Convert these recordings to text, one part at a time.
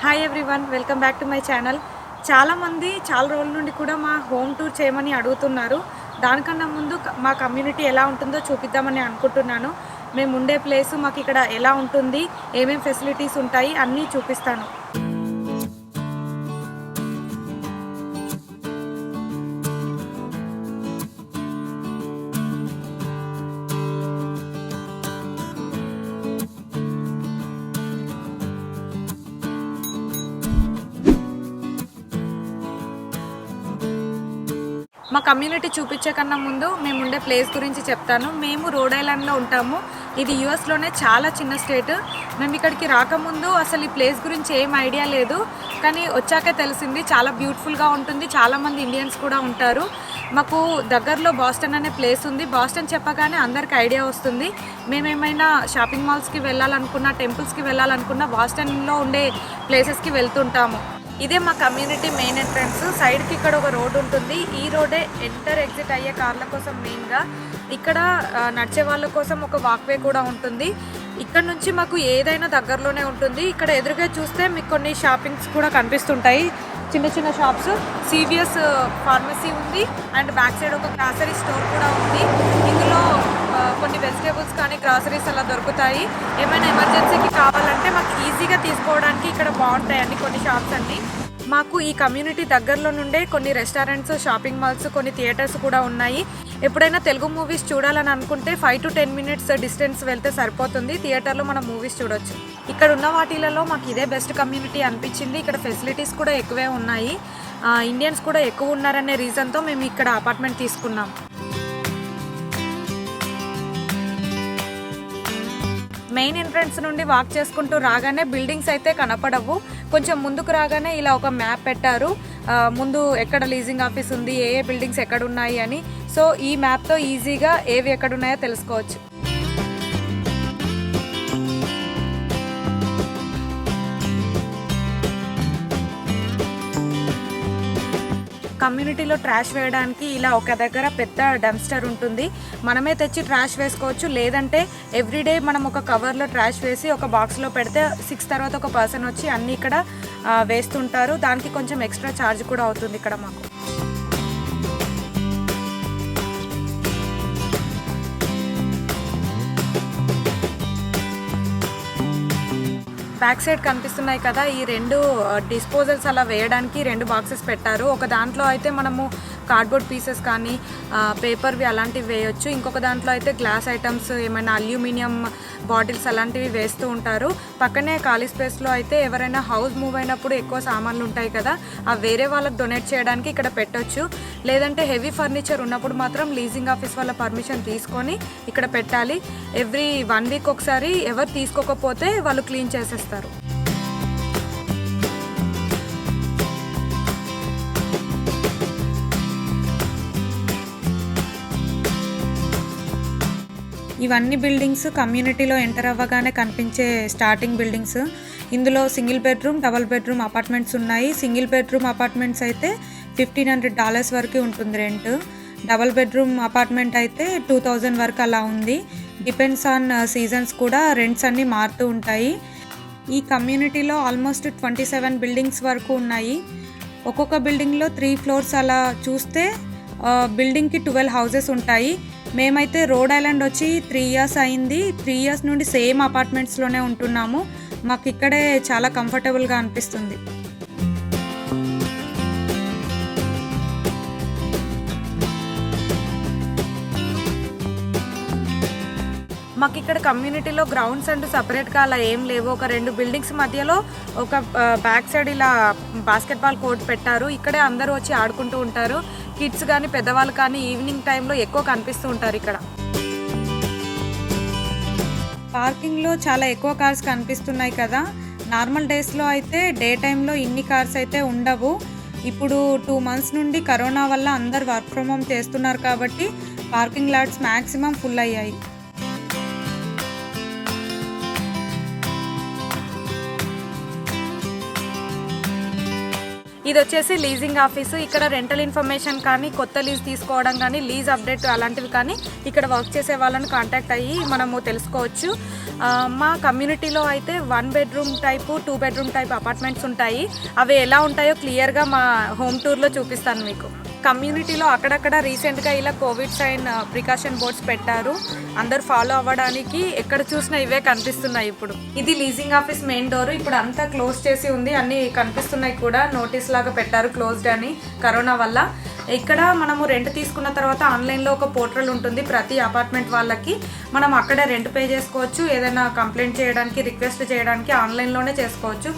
Hi everyone, welcome back to my channel. చాలామంది చాలా రోజుల నుండి కూడా మా హోమ్ టూర్ చేయమని అడుగుతున్నారు. దానికన్నా ముందు మా కమ్యూనిటీ ఎలా ఉంటుందో చూపిద్దామని అనుకుంటున్నాను. మేము ఉండే ప్లేసు మాకు ఇక్కడ ఎలా ఉంటుంది, ఏమేమి ఫెసిలిటీస్ ఉంటాయి అన్నీ చూపిస్తాను. మా కమ్యూనిటీ చూపించే కన్నా ముందు మేము ఉండే ప్లేస్ గురించి చెప్తాను. మేము రోడ్ ఐలాండ్లో ఉంటాము. ఇది యూఎస్లోనే చాలా చిన్న స్టేట్. మేము ఇక్కడికి రాకముందు అసలు ఈ ప్లేస్ గురించి ఏం ఐడియా లేదు, కానీ వచ్చాకే తెలిసింది చాలా బ్యూటిఫుల్గా ఉంటుంది. చాలామంది ఇండియన్స్ కూడా ఉంటారు. మాకు దగ్గరలో బాస్టన్ అనే ప్లేస్ ఉంది. బాస్టన్ చెప్పగానే అందరికి ఐడియా వస్తుంది. మేమేమైనా షాపింగ్ మాల్స్కి వెళ్ళాలనుకున్నా, టెంపుల్స్కి వెళ్ళాలనుకున్నా బాస్టన్లో ఉండే ప్లేసెస్కి వెళ్తుంటాము. ఇదే మా కమ్యూనిటీ మెయిన్ ఎంట్రన్స్. సైడ్కి ఇక్కడ ఒక రోడ్ ఉంటుంది. ఈ రోడే ఎంటర్ ఎగ్జిట్ అయ్యే కార్ల కోసం మెయిన్గా. ఇక్కడ నడిచే వాళ్ళ కోసం ఒక వాక్వే కూడా ఉంటుంది. ఇక్కడ నుంచి మాకు ఏదైనా దగ్గరలోనే ఉంటుంది. ఇక్కడ ఎదురుగా చూస్తే మీకు కొన్ని షాపింగ్స్ కూడా కనిపిస్తుంటాయి, చిన్న చిన్న షాప్స్. సివిఎస్ ఫార్మసీ ఉంది అండ్ బ్యాక్ సైడ్ ఒక గ్రాసరీ స్టోర్ కూడా ఉంది. ఇందులో కొన్ని వెజిటేబుల్స్ కానీ గ్రాసరీస్ అలా దొరుకుతాయి. ఏమైనా ఎమర్జెన్సీకి కావాలంటే మాకు ఈజీగా తీసుకోవడానికి ఇక్కడ బాగుంటాయండి కొన్ని షాప్స్ అన్నీ. మాకు ఈ కమ్యూనిటీ దగ్గరలో నుండే కొన్ని రెస్టారెంట్స్, షాపింగ్ మాల్స్, కొన్ని థియేటర్స్ కూడా ఉన్నాయి. ఎప్పుడైనా తెలుగు మూవీస్ చూడాలని అనుకుంటే 5 to 10 minutes డిస్టెన్స్ వెళ్తే సరిపోతుంది. థియేటర్లో మనం మూవీస్ చూడొచ్చు. ఇక్కడ ఉన్న వాటిలలో మాకు ఇదే బెస్ట్ కమ్యూనిటీ అనిపించింది. ఇక్కడ ఫెసిలిటీస్ కూడా ఎక్కువే ఉన్నాయి. ఇండియన్స్ కూడా ఎక్కువ ఉన్నారనే రీజన్తో మేము ఇక్కడ అపార్ట్మెంట్ తీసుకున్నాం. మెయిన్ ఎంట్రన్స్ నుండి వాక్ చేసుకుంటూ రాగానే బిల్డింగ్స్ అయితే కనపడవు. కొంచెం ముందుకు రాగానే ఇలా ఒక మ్యాప్ పెట్టారు, ముందు ఎక్కడ లీజింగ్ ఆఫీస్ ఉంది, ఏ బిల్డింగ్స్ ఎక్కడ ఉన్నాయి అని. సో ఈ మ్యాప్తో ఈజీగా ఏవి ఎక్కడున్నాయో తెలుసుకోవచ్చు. కమ్యూనిటీలో ట్రాష్ వేయడానికి ఇలా ఒక దగ్గర పెద్ద డంప్స్టర్ ఉంటుంది. మనమే తెచ్చి ట్రాష్ వేసుకోవచ్చు, లేదంటే ఎవ్రీడే మనం ఒక కవర్లో ట్రాష్ వేసి ఒక బాక్స్లో పెడితే 6 తర్వాత ఒక పర్సన్ వచ్చి అన్నీ ఇక్కడ వేస్తుంటారు. దానికి కొంచెం ఎక్స్ట్రా ఛార్జ్ కూడా అవుతుంది ఇక్కడ మాకు. బ్యాక్ సైడ్ కనిపిస్తున్నాయి కదా, ఈ 2 డిస్పోజల్స్ అలా వేయడానికి 2 బాక్సెస్ పెట్టారు. ఒక దాంట్లో అయితే మనము కార్డ్బోర్డ్ పీసెస్ కానీ పేపర్వి అలాంటివి వేయొచ్చు. ఇంకొక దాంట్లో అయితే గ్లాస్ ఐటమ్స్, ఏమైనా అల్యూమినియం బాటిల్స్ అలాంటివి వేస్తూ ఉంటారు. పక్కనే ఖాళీ స్పేస్లో అయితే ఎవరైనా హౌస్ మూవ్ అయినప్పుడు ఎక్కువ సామాన్లు ఉంటాయి కదా, అవి వేరే వాళ్ళకి డొనేట్ చేయడానికి ఇక్కడ పెట్టొచ్చు. లేదంటే హెవీ ఫర్నిచర్ ఉన్నప్పుడు మాత్రం లీజింగ్ ఆఫీస్ వాళ్ళ పర్మిషన్ తీసుకొని ఇక్కడ పెట్టాలి. ఎవ్రీ 1 week ఒకసారి ఎవరు తీసుకోకపోతే వాళ్ళు క్లీన్ చేసేస్తారు. ఇవన్నీ బిల్డింగ్స్ కమ్యూనిటీలో ఎంటర్ అవ్వగానే కనిపించే స్టార్టింగ్ బిల్డింగ్స్. ఇందులో single bedroom, double bedroom apartments ఉన్నాయి. సింగిల్ బెడ్రూమ్ అపార్ట్మెంట్స్ అయితే $1,500 వరకు ఉంటుంది రెంట్. డబల్ బెడ్రూమ్ అపార్ట్మెంట్ అయితే 2,000 వరకు అలా ఉంది. డిపెండ్స్ ఆన్ సీజన్స్ కూడా రెంట్స్ అన్నీ మారుతూ ఉంటాయి. ఈ కమ్యూనిటీలో ఆల్మోస్ట్ 27 బిల్డింగ్స్ వరకు ఉన్నాయి. ఒక్కొక్క బిల్డింగ్లో 3 floors అలా చూస్తే బిల్డింగ్కి 12 houses ఉంటాయి. మేమైతే రోడ్ ఐలాండ్ వచ్చి 3 years అయింది. 3 years నుండి సేమ్ అపార్ట్మెంట్స్లోనే ఉంటున్నాము. మాకు ఇక్కడే చాలా కంఫర్టబుల్గా అనిపిస్తుంది. మాకు ఇక్కడ కమ్యూనిటీలో గ్రౌండ్స్ అంటూ సపరేట్గా అలా ఏం లేవు. ఒక 2 బిల్డింగ్స్ మధ్యలో ఒక బ్యాక్ సైడ్ ఇలా బాస్కెట్బాల్ కోర్ట్ పెట్టారు. ఇక్కడే అందరూ వచ్చి ఆడుకుంటూ ఉంటారు. కిడ్స్ కానీ పెద్దవాళ్ళు కానీ ఈవినింగ్ టైంలో ఎక్కువ కనిపిస్తూ ఉంటారు ఇక్కడ. పార్కింగ్లో చాలా ఎక్కువ కార్స్ కనిపిస్తున్నాయి కదా. నార్మల్ డేస్లో అయితే డే టైంలో ఇన్ని కార్స్ అయితే ఉండవు. ఇప్పుడు 2 months నుండి కరోనా వల్ల అందరు వర్క్ ఫ్రమ్ హోమ్ చేస్తున్నారు కాబట్టి పార్కింగ్ లాట్స్ మ్యాక్సిమం ఫుల్ అయ్యాయి. ఇది వచ్చేసి లీజింగ్ ఆఫీసు. ఇక్కడ రెంటల్ ఇన్ఫర్మేషన్ కానీ, కొత్త లీజ్ తీసుకోవడం కానీ, లీజ్ అప్డేట్ అలాంటివి కానీ ఇక్కడ వర్క్ చేసే వాళ్ళని కాంటాక్ట్ అయ్యి మనము తెలుసుకోవచ్చు. మా కమ్యూనిటీలో అయితే 1 bedroom type, 2 bedroom type apartments ఉంటాయి. అవి ఎలా ఉంటాయో క్లియర్గా మా హోమ్ టూర్లో చూపిస్తాను మీకు. కమ్యూనిటీలో అక్కడక్కడ రీసెంట్గా ఇలా కోవిడ్ సైన్ ప్రికాషన్ బోర్డ్స్ పెట్టారు. అందరు ఫాలో అవ్వడానికి ఎక్కడ చూసినా ఇవే కనిపిస్తున్నాయి. ఇప్పుడు ఇది లీజింగ్ ఆఫీస్ మెయిన్ డోర్. ఇప్పుడు అంతా క్లోజ్ చేసి ఉంది, అన్నీ కనిపిస్తున్నాయి కూడా. నోటీస్ లాగా పెట్టారు క్లోజ్డ్ అని కరోనా వల్ల. ఇక్కడ మనము రెంట్ తీసుకున్న తర్వాత ఆన్లైన్లో ఒక పోర్టల్ ఉంటుంది ప్రతి అపార్ట్మెంట్ వాళ్ళకి. మనం అక్కడే రెంట్ పే చేసుకోవచ్చు. ఏదైనా కంప్లైంట్ చేయడానికి, రిక్వెస్ట్ చేయడానికి ఆన్లైన్లోనే చేసుకోవచ్చు.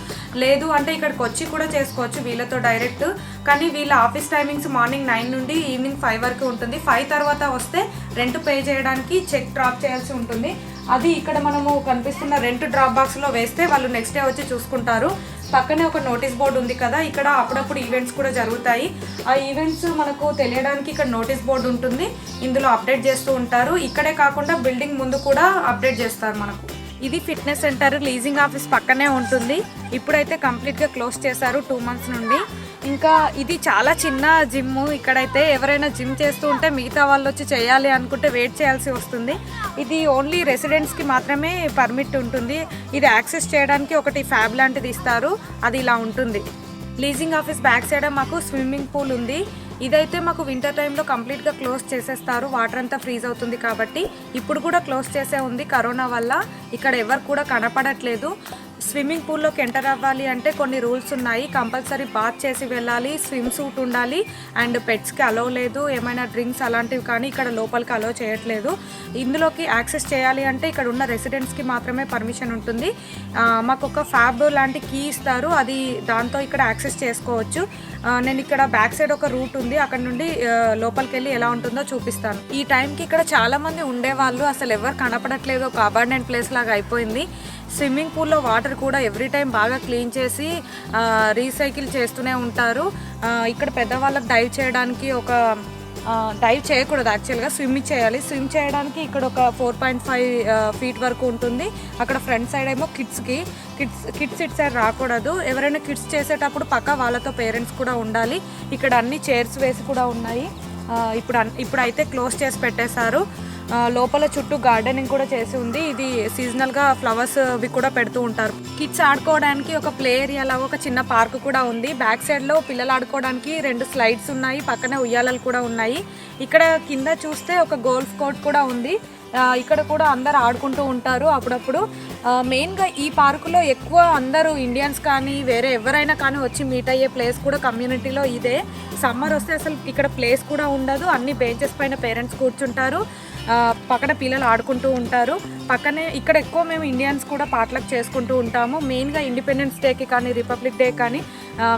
లేదు అంటే ఇక్కడికి వచ్చి కూడా చేసుకోవచ్చు వీళ్ళతో డైరెక్ట్. కానీ వీళ్ళ ఆఫీస్ టైమింగ్స్ మార్నింగ్ 9 నుండి ఈవినింగ్ 5 వరకు ఉంటుంది. 5 తర్వాత వస్తే రెంట్ పే చేయడానికి చెక్ డ్రాప్ చేయాల్సి ఉంటుంది. అది ఇక్కడ మనము కనిపిస్తున్న రెంట్ డ్రాప్ బాక్స్లో వేస్తే వాళ్ళు నెక్స్ట్ డే వచ్చి చూసుకుంటారు. పక్కనే ఒక నోటీస్ బోర్డు ఉంది కదా, ఇక్కడ అప్పుడప్పుడు ఈవెంట్స్ కూడా జరుగుతాయి. ఆ ఈవెంట్స్ మనకు తెలియడానికి ఇక్కడ నోటీస్ బోర్డు ఉంటుంది, ఇందులో అప్డేట్ చేస్తూ ఉంటారు. ఇక్కడే కాకుండా బిల్డింగ్ ముందు కూడా అప్డేట్ చేస్తారు మనకు. ఇది ఫిట్నెస్ సెంటర్ లీజింగ్ ఆఫీస్ పక్కనే ఉంటుంది. ఇప్పుడైతే కంప్లీట్గా క్లోజ్ చేశారు 2 months నుండి. ఇంకా ఇది చాలా చిన్న జిమ్. ఇక్కడైతే ఎవరైనా జిమ్ చేస్తూ ఉంటే మిగతా వాళ్ళు వచ్చి చేయాలి అనుకుంటే వెయిట్ చేయాల్సి వస్తుంది. ఇది ఓన్లీ రెసిడెంట్స్కి మాత్రమే పర్మిట్ ఉంటుంది. ఇది యాక్సెస్ చేయడానికి ఒకటి ఫ్యాబ్ లాంటిది ఇస్తారు, అది ఇలా ఉంటుంది. లీజింగ్ ఆఫీస్ బ్యాక్ సైడ్ మాకు స్విమ్మింగ్ పూల్ ఉంది. ఇదైతే మాకు వింటర్ టైంలో కంప్లీట్గా క్లోజ్ చేసేస్తారు, వాటర్ అంతా ఫ్రీజ్ అవుతుంది కాబట్టి. ఇప్పుడు కూడా క్లోజ్ చేసే ఉంది కరోనా వల్ల. ఇక్కడ ఎవరు కూడా కనపడట్లేదు. స్విమ్మింగ్ పూల్లోకి ఎంటర్ అవ్వాలి అంటే కొన్ని రూల్స్ ఉన్నాయి. కంపల్సరీ బాత్ చేసి వెళ్ళాలి, స్విమ్ సూట్ ఉండాలి, అండ్ పెట్స్కి అలో లేదు. ఏమైనా డ్రింక్స్ అలాంటివి కానీ ఇక్కడ లోపలికి అలో చేయట్లేదు. ఇందులోకి యాక్సెస్ చేయాలి అంటే ఇక్కడ ఉన్న రెసిడెంట్స్కి మాత్రమే పర్మిషన్ ఉంటుంది. మాకు ఒక ఫ్యాబ్ లాంటి కీ ఇస్తారు, అది దాంతో ఇక్కడ యాక్సెస్ చేసుకోవచ్చు. నేను ఇక్కడ బ్యాక్ సైడ్ ఒక రూట్ ఉంది, అక్కడ నుండి లోపలికి వెళ్ళి ఎలా ఉంటుందో చూపిస్తాను. ఈ టైంకి ఇక్కడ చాలామంది ఉండేవాళ్ళు, అసలు ఎవరు కనపడట్లేదు, ఒక అబాండెంట్ ప్లేస్ లాగా అయిపోయింది. స్విమ్మింగ్ పూల్లో వాటర్ కూడా ఎవ్రీ టైం బాగా క్లీన్ చేసి రీసైకిల్ చేస్తూనే ఉంటారు. ఇక్కడ పెద్దవాళ్ళకి డైవ్ చేయడానికి డైవ్ చేయకూడదు, యాక్చువల్గా స్విమ్మింగ్ చేయాలి. స్విమ్ చేయడానికి ఇక్కడ ఒక 4.5 feet వరకు ఉంటుంది. అక్కడ ఫ్రంట్ సైడ్ ఏమో కిడ్స్ ఇట్ సైడ్ రాకూడదు. ఎవరైనా కిడ్స్ చేసేటప్పుడు పక్క వాళ్ళతో పేరెంట్స్ కూడా ఉండాలి. ఇక్కడ అన్ని చైర్స్ వేసి కూడా ఉన్నాయి. ఇప్పుడైతే క్లోజ్ చేసి పెట్టేశారు. లోపల చుట్టూ గార్డెనింగ్ కూడా చేసి ఉంది. ఇది సీజనల్గా ఫ్లవర్స్ అవి కూడా పెడుతూ ఉంటారు. కిడ్స్ ఆడుకోవడానికి ఒక ప్లే ఏరియా లాగా ఒక చిన్న పార్క్ కూడా ఉంది. బ్యాక్ సైడ్లో పిల్లలు ఆడుకోవడానికి 2 స్లైడ్స్ ఉన్నాయి, పక్కనే ఉయ్యాలలు కూడా ఉన్నాయి. ఇక్కడ కింద చూస్తే ఒక గోల్ఫ్ కోర్ట్ కూడా ఉంది. ఇక్కడ కూడా అందరు ఆడుకుంటూ ఉంటారు అప్పుడప్పుడు. మెయిన్గా ఈ పార్కులో ఎక్కువ అందరూ ఇండియన్స్ కానీ వేరే ఎవరైనా కానీ వచ్చి మీట్ అయ్యే ప్లేస్ కూడా కమ్యూనిటీలో ఇదే. సమ్మర్ వస్తే అసలు ఇక్కడ ప్లేస్ కూడా ఉండదు, అన్ని బెంచెస్ పైన పేరెంట్స్ కూర్చుంటారు, పక్కన పిల్లలు ఆడుకుంటూ ఉంటారు. పక్కనే ఇక్కడ ఎక్కువ మేము ఇండియన్స్ కూడా పార్ట్లకు చేసుకుంటూ ఉంటాము. మెయిన్గా ఇండిపెండెన్స్ డేకి కానీ, రిపబ్లిక్ డే కానీ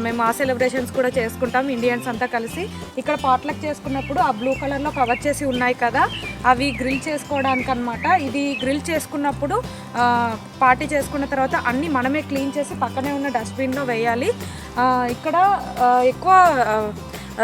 మేము ఆ సెలబ్రేషన్స్ కూడా చేసుకుంటాం ఇండియన్స్ అంతా కలిసి. ఇక్కడ పార్ట్లకు చేసుకున్నప్పుడు ఆ బ్లూ కలర్లో కవర్ చేసి ఉన్నాయి కదా, అవి గ్రిల్ చేసుకోవడానికి అనమాట. ఇది గ్రిల్ చేసుకున్నప్పుడు పార్టీ చేసుకున్న తర్వాత అన్నీ మనమే క్లీన్ చేసి పక్కనే ఉన్న డస్ట్బిన్లో వేయాలి. ఇక్కడ ఎక్కువ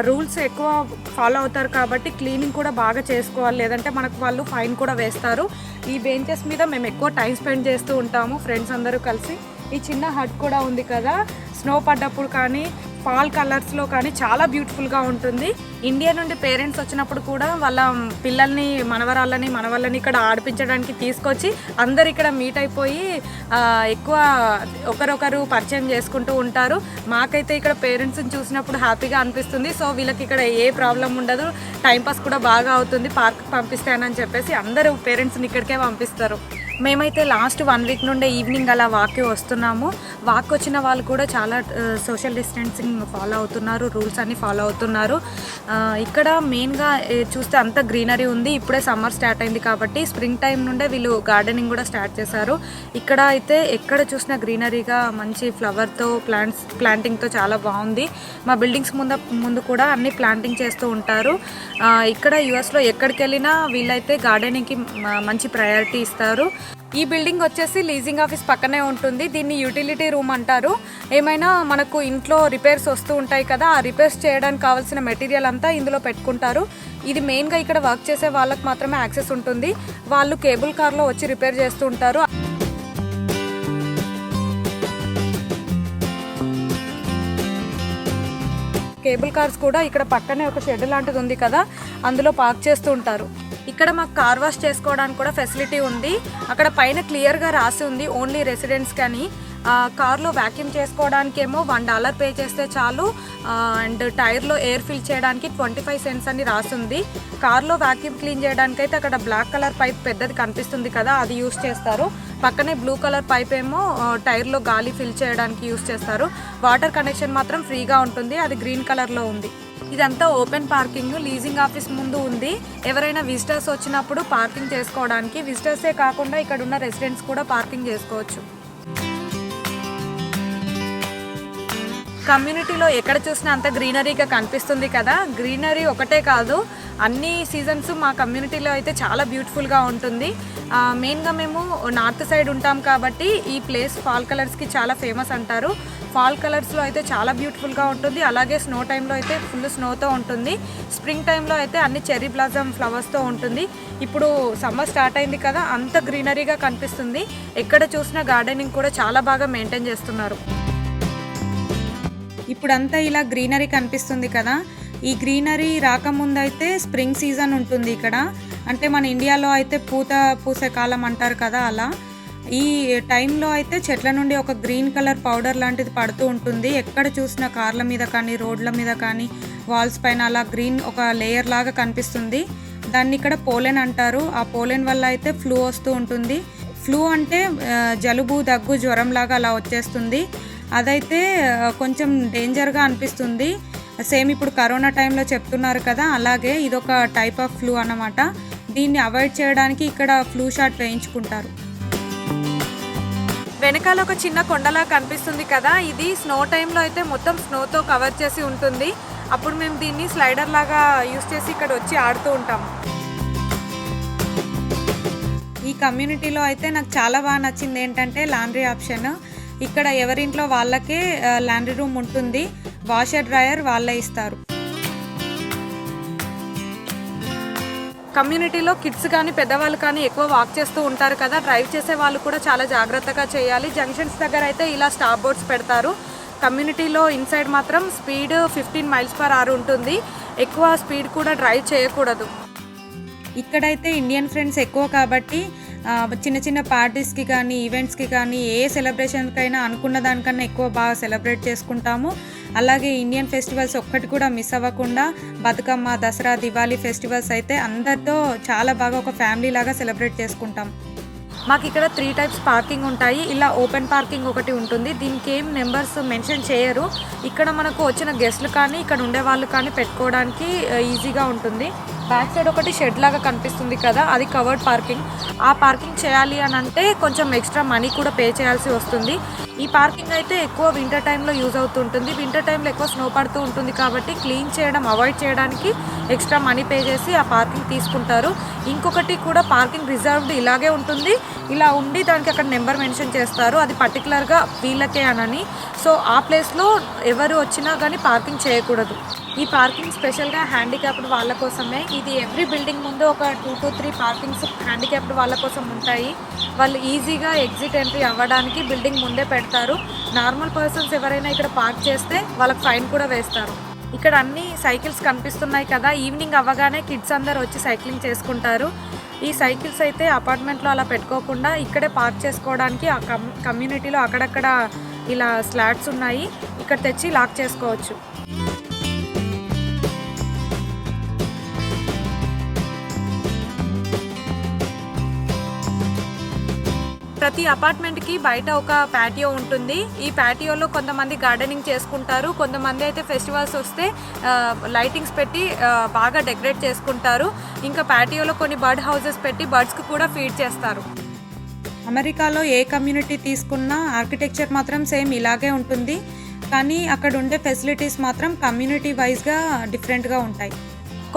రూల్స్ ఎక్కువ ఫాలో అవుతారు కాబట్టి క్లీనింగ్ కూడా బాగా చేసుకోవాలి, లేదంటే మనకు వాళ్ళు ఫైన్ కూడా వేస్తారు. ఈ బెంచెస్ మీద మేము ఎక్కువ టైం స్పెండ్ చేస్తూ ఉంటాము ఫ్రెండ్స్ అందరూ కలిసి. ఈ చిన్న హట్ కూడా ఉంది కదా, స్నో పడ్డప్పుడు కానీ ఫాల్ కలర్స్లో కానీ చాలా బ్యూటిఫుల్గా ఉంటుంది. ఇండియా నుండి పేరెంట్స్ వచ్చినప్పుడు కూడా వాళ్ళ పిల్లల్ని, మనవళ్ళని ఇక్కడ ఆడిపించడానికి తీసుకొచ్చి అందరు ఇక్కడ మీట్ అయిపోయి ఎక్కువ ఒకరొకరు పరిచయం చేసుకుంటూ ఉంటారు. మాకైతే ఇక్కడ పేరెంట్స్ని చూసినప్పుడు హ్యాపీగా అనిపిస్తుంది. సో వీళ్ళకి ఇక్కడ ఏ ప్రాబ్లం ఉండదు, టైంపాస్ కూడా బాగా అవుతుంది పార్క్కి పంపిస్తానని చెప్పేసి అందరూ పేరెంట్స్ని ఇక్కడికే పంపిస్తారు. మేమైతే లాస్ట్ 1 week నుండే ఈవినింగ్ అలా వాక్కి వస్తున్నాము. వాక్ వచ్చిన వాళ్ళు కూడా చాలా సోషల్ డిస్టెన్సింగ్ ఫాలో అవుతున్నారు, రూల్స్ అన్నీ ఫాలో అవుతున్నారు. ఇక్కడ మెయిన్గా చూస్తే అంత గ్రీనరీ ఉంది. ఇప్పుడే సమ్మర్ స్టార్ట్ అయింది కాబట్టి స్ప్రింగ్ టైం నుండే వీళ్ళు గార్డెనింగ్ కూడా స్టార్ట్ చేశారు. ఇక్కడ అయితే ఎక్కడ చూసినా గ్రీనరీగా మంచి ఫ్లవర్తో ప్లాంటింగ్తో చాలా బాగుంది. మా బిల్డింగ్స్ ముందు కూడా అన్ని ప్లాంటింగ్ చేస్తూ ఉంటారు. ఇక్కడ యుఎస్లో ఎక్కడికి వెళ్ళినా వీళ్ళైతే గార్డెనింగ్కి మంచి ప్రయారిటీ ఇస్తారు. ఈ బిల్డింగ్ వచ్చేసి లీజింగ్ ఆఫీస్ పక్కనే ఉంటుంది. దీన్ని యూటిలిటీ రూమ్ అంటారు. ఏమైనా మనకు ఇంట్లో రిపేర్స్ వస్తూ ఉంటాయి కదా, ఆ రిపేర్స్ చేయడానికి కావాల్సిన మెటీరియల్ అంతా ఇందులో పెట్టుకుంటారు. ఇది మెయిన్గా ఇక్కడ వర్క్ చేసే వాళ్ళకి మాత్రమే యాక్సెస్ ఉంటుంది. వాళ్ళు కేబుల్ కార్లో వచ్చి రిపేర్ చేస్తూ ఉంటారు. కేబుల్ కార్స్ కూడా ఇక్కడ పక్కనే ఒక షెడ్ లాంటిది ఉంది కదా, అందులో పార్క్ చేస్తూ ఉంటారు. ఇక్కడ మాకు కార్ వాష్ చేసుకోవడానికి కూడా ఫెసిలిటీ ఉంది. అక్కడ పైన క్లియర్గా రాసి ఉంది ఓన్లీ రెసిడెంట్స్ కానీ. కార్లో వ్యాక్యూమ్ చేసుకోవడానికి ఏమో $1 పే చేస్తే చాలు, అండ్ టైర్లో ఎయిర్ ఫిల్ చేయడానికి 25 cents అని రాసింది. కార్లో వ్యాక్యూమ్ క్లీన్ చేయడానికి అయితే అక్కడ బ్లాక్ కలర్ పైప్ పెద్దది కనిపిస్తుంది కదా, అది యూస్ చేస్తారు. పక్కనే బ్లూ కలర్ పైప్ ఏమో టైర్లో గాలి ఫిల్ చేయడానికి యూస్ చేస్తారు. వాటర్ కనెక్షన్ మాత్రం ఫ్రీగా ఉంటుంది, అది గ్రీన్ కలర్లో ఉంది. ఇదంతా ఓపెన్ పార్కింగ్, లీజింగ్ ఆఫీస్ ముందు ఉంది. ఎవరైనా విజిటర్స్ వచ్చినప్పుడు పార్కింగ్ చేసుకోవడానికి, విజిటర్సే కాకుండా ఇక్కడ ఉన్న రెసిడెంట్స్ కూడా పార్కింగ్ చేసుకోవచ్చు. కమ్యూనిటీలో ఎక్కడ చూసినా అంత గ్రీనరీగా కనిపిస్తుంది కదా. గ్రీనరీ ఒకటే కాదు, అన్ని సీజన్స్ మా కమ్యూనిటీలో అయితే చాలా బ్యూటిఫుల్గా ఉంటుంది. మెయిన్గా మేము నార్త్ సైడ్ ఉంటాం కాబట్టి ఈ ప్లేస్ ఫాల్ కలర్స్కి చాలా ఫేమస్ అంటారు. ఫాల్ కలర్స్లో అయితే చాలా బ్యూటిఫుల్గా ఉంటుంది. అలాగే స్నో టైంలో అయితే ఫుల్ స్నోతో ఉంటుంది. స్ప్రింగ్ టైంలో అయితే అన్ని చెర్రీ బ్లాజమ్ ఫ్లవర్స్తో ఉంటుంది. ఇప్పుడు సమ్మర్ స్టార్ట్ అయింది కదా, అంత గ్రీనరీగా కనిపిస్తుంది. ఎక్కడ చూసినా గార్డెనింగ్ కూడా చాలా బాగా మెయింటైన్ చేస్తున్నారు. ఇప్పుడంతా ఇలా గ్రీనరీ కనిపిస్తుంది కదా. ఈ గ్రీనరీ రాకముందు అయితే స్ప్రింగ్ సీజన్ ఉంటుంది ఇక్కడ. అంటే మన ఇండియాలో అయితే పూత పూసే కాలం అంటారు కదా, అలా ఈ టైంలో అయితే చెట్ల నుండి ఒక గ్రీన్ కలర్ పౌడర్ లాంటిది పడుతూ ఉంటుంది. ఎక్కడ చూసినా కార్ల మీద కానీ రోడ్ల మీద కానీ వాల్స్ పైన అలా గ్రీన్ ఒక లేయర్ లాగా కనిపిస్తుంది. దాన్ని ఇక్కడ పోలెన్ అంటారు. ఆ పోలెన్ వల్ల అయితే ఫ్లూ వస్తూ ఉంటుంది. ఫ్లూ అంటే జలుబు దగ్గు జ్వరం లాగా అలా వచ్చేస్తుంది. అదైతే కొంచెం డేంజర్గా అనిపిస్తుంది. సేమ్ ఇప్పుడు కరోనా టైంలో చెప్తున్నారు కదా, అలాగే ఇదొక టైప్ ఆఫ్ ఫ్లూ అన్నమాట. దీన్ని అవాయిడ్ చేయడానికి ఇక్కడ ఫ్లూ షాట్ వేయించుకుంటారు. వెనకాల ఒక చిన్న కొండలా కనిపిస్తుంది కదా, ఇది స్నో టైంలో అయితే మొత్తం స్నోతో కవర్ చేసి ఉంటుంది. అప్పుడు మేము దీన్ని స్లైడర్ లాగా యూస్ చేసి ఇక్కడ వచ్చి ఆడుతూ ఉంటాము. ఈ కమ్యూనిటీలో అయితే నాకు చాలా బాగా నచ్చింది ఏంటంటే లాండ్రీ ఆప్షన్. ఇక్కడ ఎవరింట్లో వాళ్ళకే లాండ్రీ రూమ్ ఉంటుంది. వాషర్ డ్రయర్ వాళ్ళే ఇస్తారు. కమ్యూనిటీలో కిడ్స్ కానీ పెద్దవాళ్ళు కానీ ఎక్కువ వాక్ చేస్తూ ఉంటారు కదా, డ్రైవ్ చేసే వాళ్ళు కూడా చాలా జాగ్రత్తగా చేయాలి. జంక్షన్స్ దగ్గర అయితే ఇలా స్టాప్ బోర్డ్స్ పెడతారు. కమ్యూనిటీలో ఇన్సైడ్ మాత్రం స్పీడ్ 15 miles/hour ఉంటుంది. ఎక్కువ స్పీడ్ కూడా డ్రైవ్ చేయకూడదు. ఇక్కడైతే ఇండియన్ ఫ్రెండ్స్ ఎక్కువ కాబట్టి చిన్న చిన్న పార్టీస్కి కానీ ఈవెంట్స్కి కానీ ఏ సెలబ్రేషన్కైనా అనుకున్న దానికన్నా ఎక్కువ బాగా సెలబ్రేట్ చేసుకుంటాము. అలాగే ఇండియన్ ఫెస్టివల్స్ ఒక్కటి కూడా మిస్ అవ్వకుండా బతుకమ్మ, దసరా, దివాళీ ఫెస్టివల్స్ అయితే అందరితో చాలా బాగా ఒక ఫ్యామిలీ లాగా సెలబ్రేట్ చేసుకుంటాం. మాకు ఇక్కడ 3 types పార్కింగ్ ఉంటాయి. ఇలా ఓపెన్ పార్కింగ్ ఒకటి ఉంటుంది, దీనికి ఏం నెంబర్స్ మెన్షన్ చేయరు. ఇక్కడ మనకు వచ్చిన గెస్ట్లు కానీ ఇక్కడ ఉండే వాళ్ళు కానీ పెట్టుకోవడానికి ఈజీగా ఉంటుంది. బ్యాక్ సైడ్ ఒకటి షెడ్ లాగా కనిపిస్తుంది కదా, అది కవర్డ్ పార్కింగ్. ఆ పార్కింగ్ చేయాలి అని అంటే కొంచెం ఎక్స్ట్రా మనీ కూడా పే చేయాల్సి వస్తుంది. ఈ పార్కింగ్ అయితే ఎక్కువ వింటర్ టైంలో యూజ్ అవుతుంటుంది. వింటర్ టైంలో ఎక్కువ స్నో పడుతూ ఉంటుంది కాబట్టి క్లీన్ చేయడం అవాయిడ్ చేయడానికి ఎక్స్ట్రా మనీ పే చేసి ఆ పార్కింగ్ తీసుకుంటారు. ఇంకొకటి కూడా పార్కింగ్ రిజర్వ్డ్ ఇలాగే ఉంటుంది. ఇలా ఉండి దానికి అక్కడ నెంబర్ మెన్షన్ చేస్తారు, అది పర్టికులర్గా వీళ్ళకే అని. సో ఆ ప్లేస్లో ఎవరు వచ్చినా కానీ పార్కింగ్ చేయకూడదు. ఈ పార్కింగ్ స్పెషల్గా హ్యాండిక్యాప్డ్ వాళ్ళ కోసమే. ఇది ఎవ్రీ బిల్డింగ్ ముందు ఒక 2 to 3 పార్కింగ్స్ హ్యాండిక్యాప్డ్ వాళ్ళ కోసం ఉంటాయి. వాళ్ళు ఈజీగా ఎగ్జిట్ ఎంట్రీ అవ్వడానికి బిల్డింగ్ ముందే పెడతారు. నార్మల్ పర్సన్స్ ఎవరైనా ఇక్కడ పార్క్ చేస్తే వాళ్ళకి ఫైన్ కూడా వేస్తారు. ఇక్కడ అన్ని సైకిల్స్ కనిపిస్తున్నాయి కదా, ఈవినింగ్ అవ్వగానే కిడ్స్ అందరు వచ్చి సైక్లింగ్ చేసుకుంటారు. ఈ సైకిల్స్ అయితే అపార్ట్మెంట్లో అలా పెట్టుకోకుండా ఇక్కడే పార్క్ చేసుకోవడానికి ఆ కమ్యూనిటీలో అక్కడక్కడ ఇలా స్లాట్స్ ఉన్నాయి, ఇక్కడ తెచ్చి లాక్ చేసుకోవచ్చు. ప్రతి అపార్ట్మెంట్కి బయట ఒక ప్యాటియో ఉంటుంది. ఈ ప్యాటియోలో కొంతమంది గార్డెనింగ్ చేసుకుంటారు, కొంతమంది అయితే ఫెస్టివల్స్ వస్తే లైటింగ్స్ పెట్టి బాగా డెకరేట్ చేసుకుంటారు. ఇంకా ప్యాటియోలో కొన్ని బర్డ్ హౌసెస్ పెట్టి బర్డ్స్కి కూడా ఫీడ్ చేస్తారు. అమెరికాలో ఏ కమ్యూనిటీ తీసుకున్నా ఆర్కిటెక్చర్ మాత్రం సేమ్ ఇలాగే ఉంటుంది, కానీ అక్కడ ఉండే ఫెసిలిటీస్ మాత్రం కమ్యూనిటీ వైజ్గా డిఫరెంట్గా ఉంటాయి.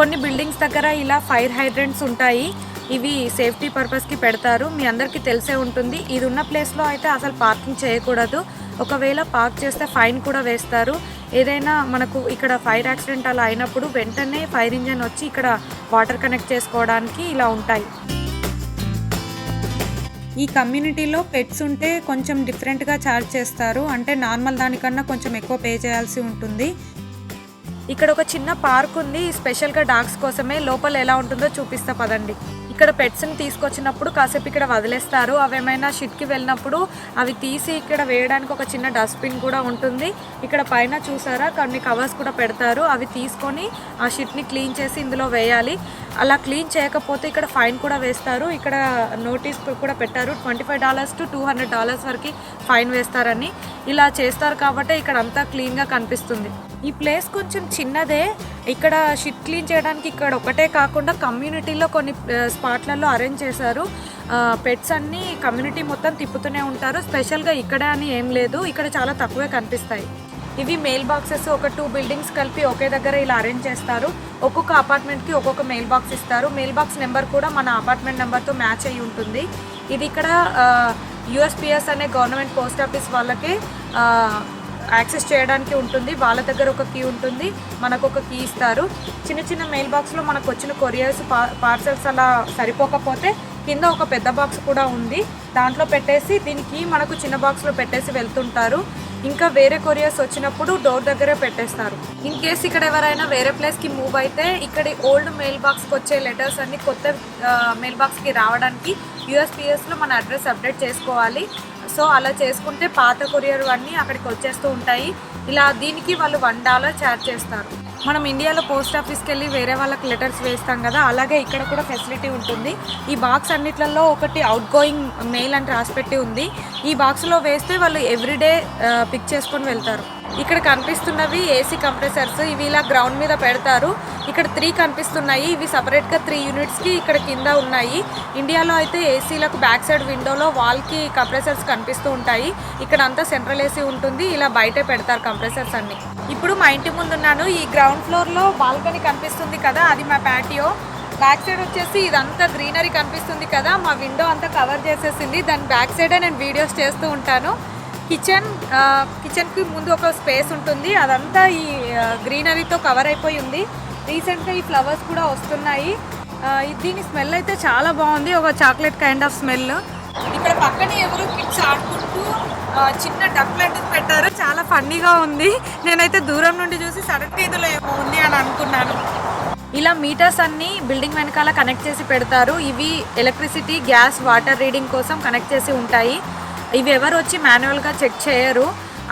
కొన్ని బిల్డింగ్స్ దగ్గర ఇలా ఫైర్ హైడ్రెంట్స్ ఉంటాయి. ఇవి సేఫ్టీ పర్పస్కి పెడతారు. మీ అందరికీ తెలిసే ఉంటుంది. ఇది ఉన్న ప్లేస్లో అయితే అసలు పార్కింగ్ చేయకూడదు. ఒకవేళ పార్క్ చేస్తే ఫైన్ కూడా వేస్తారు. ఏదైనా మనకు ఇక్కడ ఫైర్ యాక్సిడెంట్ అలా అయినప్పుడు వెంటనే ఫైర్ ఇంజన్ వచ్చి ఇక్కడ వాటర్ కనెక్ట్ చేసుకోవడానికి ఇలా ఉంటాయి. ఈ కమ్యూనిటీలో పెట్స్ ఉంటే కొంచెం డిఫరెంట్గా ఛార్జ్ చేస్తారు. అంటే నార్మల్ దానికన్నా కొంచెం ఎక్కువ పే చేయాల్సి ఉంటుంది. ఇక్కడ ఒక చిన్న పార్క్ ఉంది స్పెషల్గా డాగ్స్ కోసమే. లోపల ఎలా ఉంటుందో చూపిస్తా పదండి. ఇక్కడ పెట్స్ని తీసుకొచ్చినప్పుడు కాసేపు ఇక్కడ వదిలేస్తారు. అవి ఏమైనా షిట్కి వెళ్ళినప్పుడు అవి తీసి ఇక్కడ వేయడానికి ఒక చిన్న డస్ట్బిన్ కూడా ఉంటుంది. ఇక్కడ పైన చూసారా కొన్ని కవర్స్ కూడా పెడతారు. అవి తీసుకొని ఆ షిట్ని క్లీన్ చేసి ఇందులో వేయాలి. అలా క్లీన్ చేయకపోతే ఇక్కడ ఫైన్ కూడా వేస్తారు. ఇక్కడ నోటీస్ కూడా పెట్టారు, $25 to $200 వరకు ఫైన్ వేస్తారని. ఇలా చేస్తారు కాబట్టి ఇక్కడ అంతా క్లీన్గా కనిపిస్తుంది. ఈ ప్లేస్ కొంచెం చిన్నదే. ఇక్కడ షిట్ క్లీన్ చేయడానికి ఇక్కడ ఒకటే కాకుండా కమ్యూనిటీలో కొన్ని స్పాట్లలో అరేంజ్ చేశారు. పెట్స్ అన్నీ కమ్యూనిటీ మొత్తం తిప్పుతూనే ఉంటారు. స్పెషల్గా ఇక్కడ అని ఏం లేదు, ఇక్కడ చాలా తక్కువే కనిపిస్తాయి. ఇవి మెయిల్ బాక్సెస్. ఒక 2 బిల్డింగ్స్ కలిపి ఒకే దగ్గర ఇలా అరేంజ్ చేస్తారు. ఒక్కొక్క అపార్ట్మెంట్కి ఒక్కొక్క మెయిల్ బాక్స్ ఇస్తారు. మెయిల్ బాక్స్ నెంబర్ కూడా మన అపార్ట్మెంట్ నెంబర్తో మ్యాచ్ అయ్యి ఉంటుంది. ఇది ఇక్కడ USPS అనే గవర్నమెంట్ పోస్ట్ ఆఫీస్ వాళ్ళకి యాక్సెస్ చేయడానికి ఉంటుంది. వాళ్ళ దగ్గర ఒక కీ ఉంటుంది, మనకు ఒక కీ ఇస్తారు. చిన్న చిన్న మెయిల్ బాక్స్లో మనకు వచ్చిన కొరియర్స్ పార్సల్స్ అలా సరిపోకపోతే కింద ఒక పెద్ద బాక్స్ కూడా ఉంది, దాంట్లో పెట్టేసి దీనికి మనకు చిన్న బాక్స్లో పెట్టేసి వెళ్తుంటారు. ఇంకా వేరే కొరియర్స్ వచ్చినప్పుడు డోర్ దగ్గరే పెట్టేస్తారు. ఇన్ కేస్ ఇక్కడ ఎవరైనా వేరే ప్లేస్కి మూవ్ అయితే ఇక్కడి ఓల్డ్ మెయిల్ బాక్స్కి వచ్చే లెటర్స్ అన్ని కొత్త మెయిల్ బాక్స్కి రావడానికి USPSలో మన అడ్రస్ అప్డేట్ చేసుకోవాలి. సో అలా చేసుకుంటే పాత కొరియర్ అన్నీ అక్కడికి వచ్చేస్తూ ఉంటాయి. ఇలా దీనికి వాళ్ళు $1 ఛార్జ్ చేస్తారు. మనం ఇండియాలో పోస్ట్ ఆఫీస్కి వెళ్ళి వేరే వాళ్ళకి లెటర్స్ వేస్తాం కదా, అలాగే ఇక్కడ కూడా ఫెసిలిటీ ఉంటుంది. ఈ బాక్స్ అన్నిట్లలో ఒకటి అవుట్ గోయింగ్ మెయిల్ అని రాసిపెట్టి ఉంది. ఈ బాక్స్లో వేస్తే వాళ్ళు ఎవ్రీడే పిక్ చేసుకొని వెళ్తారు. ఇక్కడ కనిపిస్తున్నవి AC కంప్రెసర్స్. ఇవి ఇలా గ్రౌండ్ మీద పెడతారు. ఇక్కడ 3 కనిపిస్తున్నాయి. ఇవి సపరేట్గా 3 యూనిట్స్కి ఇక్కడ కింద ఉన్నాయి. ఇండియాలో అయితే ఏసీలకు బ్యాక్ సైడ్ విండోలో వాల్కి కంప్రెసర్స్ కనిపిస్తూ ఉంటాయి. ఇక్కడ అంతా సెంట్రల్ AC ఉంటుంది. ఇలా బయటే పెడతారు కంప్రెసర్స్ అన్ని. ఇప్పుడు మా ఇంటి ముందు ఉన్నాను. ఈ గ్రౌండ్ ఫ్లోర్లో బాల్కనీ కనిపిస్తుంది కదా, అది మా ప్యాటియో. బ్యాక్ సైడ్ వచ్చేసి ఇదంతా గ్రీనరీ కనిపిస్తుంది కదా, మా విండో అంతా కవర్ చేసేసింది. దాని బ్యాక్ సైడే నేను వీడియోస్ చేస్తూ ఉంటాను. కిచెన్కి ముందు ఒక స్పేస్ ఉంటుంది, అదంతా ఈ గ్రీనరీతో కవర్ అయిపోయి ఉంది. రీసెంట్గా ఈ ఫ్లవర్స్ కూడా వస్తున్నాయి. దీని స్మెల్ అయితే చాలా బాగుంది, ఒక చాక్లెట్ కైండ్ ఆఫ్ స్మెల్. ఇక్కడ పక్కన ఎవరు కిడ్స్ ఆడుకుంటూ చిన్న డక్ లాంటిది పెట్టారు, చాలా ఫన్నీగా ఉంది. నేనైతే దూరం నుండి చూసి సడన్గా ఇందులో ఏమో ఉంది అని అనుకున్నాను. ఇలా మీటర్స్ అన్నీ బిల్డింగ్ వెనకాల కనెక్ట్ చేసి పెడతారు. ఇవి ఎలక్ట్రిసిటీ, గ్యాస్, వాటర్ రీడింగ్ కోసం కనెక్ట్ చేసి ఉంటాయి. ఇవి ఎవరు వచ్చి మాన్యువల్గా చెక్ చేయరు,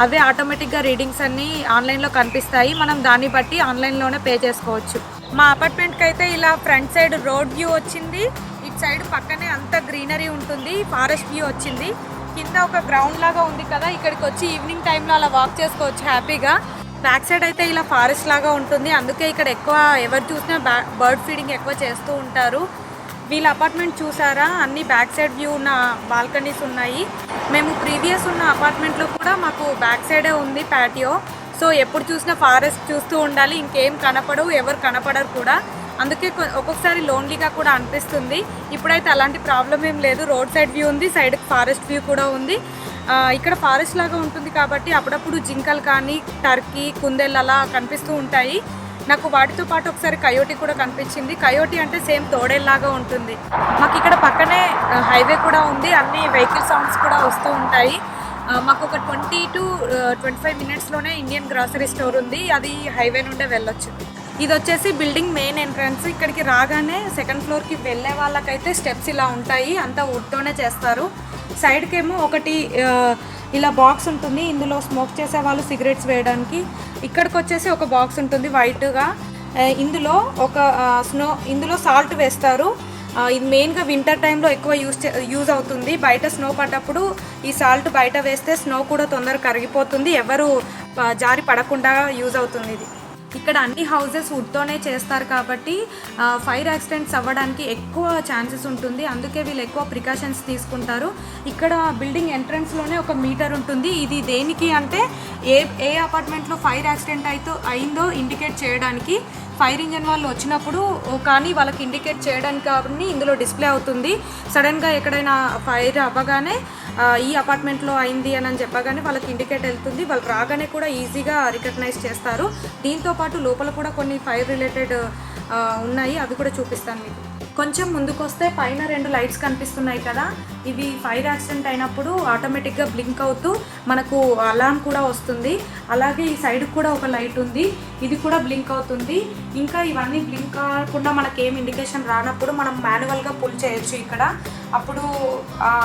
అవే ఆటోమేటిక్గా రీడింగ్స్ అన్నీ ఆన్లైన్లో కనిపిస్తాయి. మనం దాన్ని బట్టి ఆన్లైన్లోనే పే చేసుకోవచ్చు. మా అపార్ట్మెంట్కి అయితే ఇలా ఫ్రంట్ సైడ్ రోడ్ వ్యూ వచ్చింది. ఇటు సైడ్ పక్కనే అంత గ్రీనరీ ఉంటుంది, ఫారెస్ట్ వ్యూ వచ్చింది. కింద ఒక గ్రౌండ్ లాగా ఉంది కదా, ఇక్కడికి వచ్చి ఈవినింగ్ టైంలో అలా వాక్ చేసుకోవచ్చు హ్యాపీగా. బ్యాక్ సైడ్ అయితే ఇలా ఫారెస్ట్ లాగా ఉంటుంది, అందుకే ఇక్కడ ఎక్కువ ఎవరు చూసినా బర్డ్ ఫీడింగ్ ఎక్కువ చేస్తూ ఉంటారు. వీళ్ళ అపార్ట్మెంట్ చూసారా, అన్ని బ్యాక్ సైడ్ వ్యూ ఉన్న బాల్కనీస్ ఉన్నాయి. మేము ప్రీవియస్ ఉన్న అపార్ట్మెంట్లో కూడా మాకు బ్యాక్ సైడే ఉంది ప్యాటియో. సో ఎప్పుడు చూసినా ఫారెస్ట్ చూస్తూ ఉండాలి, ఇంకేం కనపడవు, ఎవరు కనపడరు కూడా. అందుకే ఒక్కొక్కసారి లోన్లీగా కూడా అనిపిస్తుంది. ఇప్పుడైతే అలాంటి ప్రాబ్లం ఏం లేదు, రోడ్ సైడ్ వ్యూ ఉంది, సైడ్ ఫారెస్ట్ వ్యూ కూడా ఉంది. ఇక్కడ ఫారెస్ట్ లాగా ఉంటుంది కాబట్టి అప్పుడప్పుడు జింకలు కానీ, టర్కీ, కుందేళ్ళు అలా కనిపిస్తూ ఉంటాయి. నాకు వాటితో పాటు ఒకసారి కయోటి కూడా కనిపించింది. కయోటి అంటే సేమ్ తోడేలాగా ఉంటుంది. మాకు ఇక్కడ పక్కనే హైవే కూడా ఉంది, అన్ని వెహికల్ సౌండ్స్ కూడా వస్తూ ఉంటాయి. మాకు ఒక 20 to 25 మినిట్స్లోనే ఇండియన్ గ్రాసరీ స్టోర్ ఉంది, అది హైవే నుండే వెళ్ళొచ్చు. ఇది వచ్చేసి బిల్డింగ్ మెయిన్ ఎంట్రన్స్. ఇక్కడికి రాగానే సెకండ్ ఫ్లోర్కి వెళ్ళే వాళ్ళకైతే స్టెప్స్ ఇలా ఉంటాయి, అంతా వుడ్తోనే చేస్తారు. సైడ్కేమో ఒకటి ఇలా బాక్స్ ఉంటుంది, ఇందులో స్మోక్ చేసే వాళ్ళు సిగరెట్స్ వేయడానికి. ఇక్కడికి వచ్చేసి ఒక బాక్స్ ఉంటుంది వైట్గా, ఇందులో సాల్ట్ వేస్తారు. ఇది మెయిన్గా వింటర్ టైంలో ఎక్కువ యూజ్ అవుతుంది. బయట స్నో పడ్డప్పుడు ఈ సాల్ట్ బయట వేస్తే స్నో కూడా తొందరగా కరిగిపోతుంది, ఎవరు జారి పడకుండా యూజ్ అవుతుంది ఇది. ఇక్కడ అన్ని హౌసెస్ వుడ్తోనే చేస్తారు కాబట్టి ఫైర్ యాక్సిడెంట్స్ అవ్వడానికి ఎక్కువ ఛాన్సెస్ ఉంటుంది, అందుకే వీళ్ళు ఎక్కువ ప్రికాషన్స్ తీసుకుంటారు. ఇక్కడ బిల్డింగ్ ఎంట్రన్స్లోనే ఒక మీటర్ ఉంటుంది. ఇది దేనికి అంటే ఏ అపార్ట్మెంట్లో ఫైర్ యాక్సిడెంట్ అయిందో ఇండికేట్ చేయడానికి. ఫైర్ ఇంజన్ వాళ్ళు వచ్చినప్పుడు కానీ వాళ్ళకి ఇండికేట్ చేయడానికి కాబట్టి ఇందులో డిస్ప్లే అవుతుంది. సడన్గా ఎక్కడైనా ఫైర్ అవ్వగానే ఈ అపార్ట్మెంట్లో అయింది అని చెప్పగానే వాళ్ళకి ఇండికేట్ వెళ్తుంది. వాళ్ళు రాగానే కూడా ఈజీగా రికగ్నైజ్ చేస్తారు. దీంతోపాటు లోపల కూడా కొన్ని ఫైర్ రిలేటెడ్ ఉన్నాయి, అవి కూడా చూపిస్తాను మీకు. కొంచెం ముందుకు వస్తే పైన 2 లైట్స్ కనిపిస్తున్నాయి కదా, ఇవి ఫైర్ యాక్సిడెంట్ అయినప్పుడు ఆటోమేటిక్గా బ్లింక్ అవుతూ మనకు అలారం కూడా వస్తుంది. అలాగే ఈ సైడ్ కూడా ఒక లైట్ ఉంది, ఇది కూడా బ్లింక్ అవుతుంది. ఇంకా ఇవన్నీ బ్లింక్ కాకుండా మనకి ఏం ఇండికేషన్ రానప్పుడు మనం మాన్యువల్గా పుల్ చేయొచ్చు ఇక్కడ, అప్పుడు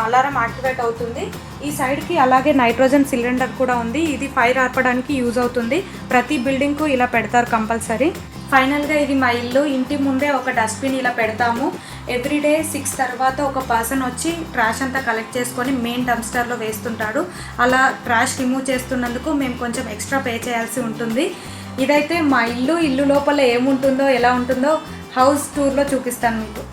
అలారం యాక్టివేట్ అవుతుంది. ఈ సైడ్కి అలాగే నైట్రోజన్ సిలిండర్ కూడా ఉంది, ఇది ఫైర్ ఆర్పడానికి యూజ్ అవుతుంది. ప్రతి బిల్డింగ్కు ఇలా పెడతారు కంపల్సరీ. ఫైనల్గా ఇది మా ఇల్లు. ఇంటి ముందే ఒక డస్ట్బిన్ ఇలా పెడతాము. ఎవ్రీడే 6 తర్వాత ఒక పర్సన్ వచ్చి ట్రాష్ అంతా కలెక్ట్ చేసుకొని మెయిన్ డంప్స్టర్లో వేస్తుంటాడు. అలా ట్రాష్ రిమూవ్ చేస్తున్నందుకు మేము కొంచెం ఎక్స్ట్రా పే చేయాల్సి ఉంటుంది. ఇదైతే మా ఇల్లు లోపల ఏముంటుందో ఎలా ఉంటుందో హౌస్ టూర్లో చూపిస్తాను మీకు.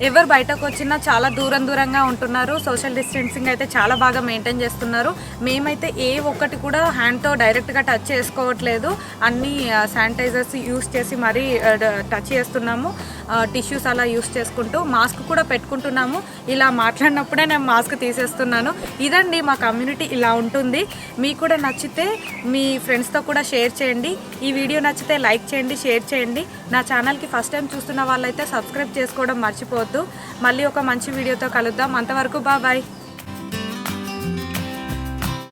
ఎవరు బయటకు వచ్చినా చాలా దూరంగా ఉంటున్నారు. సోషల్ డిస్టెన్సింగ్ అయితే చాలా బాగా మెయింటైన్ చేస్తున్నారు. మేమైతే ఏ ఒక్కటి కూడా హ్యాండ్తో డైరెక్ట్గా టచ్ చేసుకోవట్లేదు, అన్నీ శానిటైజర్స్ యూస్ చేసి మరీ టచ్ చేస్తున్నాము. టిష్యూస్ అలా యూస్ చేసుకుంటూ మాస్క్ కూడా పెట్టుకుంటున్నాము. ఇలా మాట్లాడినప్పుడే నేను మాస్క్ తీసేస్తున్నాను. ఇదండి మా కమ్యూనిటీ ఇలా ఉంటుంది. మీకు కూడా నచ్చితే మీ ఫ్రెండ్స్తో కూడా షేర్ చేయండి. ఈ వీడియో నచ్చితే లైక్ చేయండి, షేర్ చేయండి. నా ఛానల్కి ఫస్ట్ టైం చూస్తున్న వాళ్ళైతే సబ్స్క్రైబ్ చేసుకోవడం మర్చిపోవద్దు. మళ్ళీ ఒక మంచి వీడియోతో కలుద్దాం. అంతవరకు బాయ్.